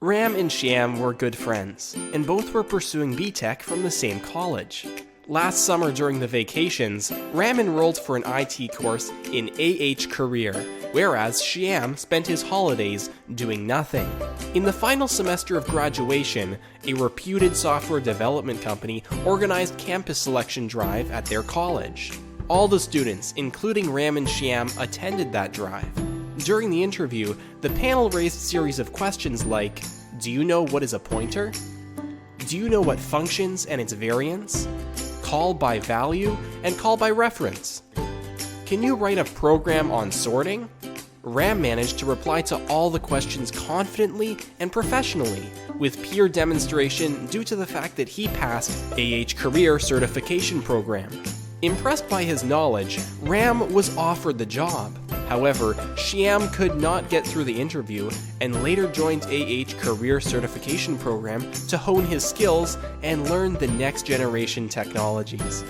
Ram and Shyam were good friends, and both were pursuing B.Tech from the same college. Last summer during the vacations, Ram enrolled for an IT course in Career, whereas Shyam spent his holidays doing nothing. In the final semester of graduation, a reputed software development company organized campus selection drive at their college. All the students, including Ram and Shyam, attended that drive. During the interview, the panel raised a series of questions like, do you know what is a pointer? Do you know what functions and its variants? Call by value and call by reference. Can you write a program on sorting? Ram managed to reply to all the questions confidently and professionally, with peer demonstration due to the fact that he passed Career certification program. Impressed by his knowledge, Ram was offered the job. However, Shyam could not get through the interview and later joined Career certification program to hone his skills and learn the next generation technologies.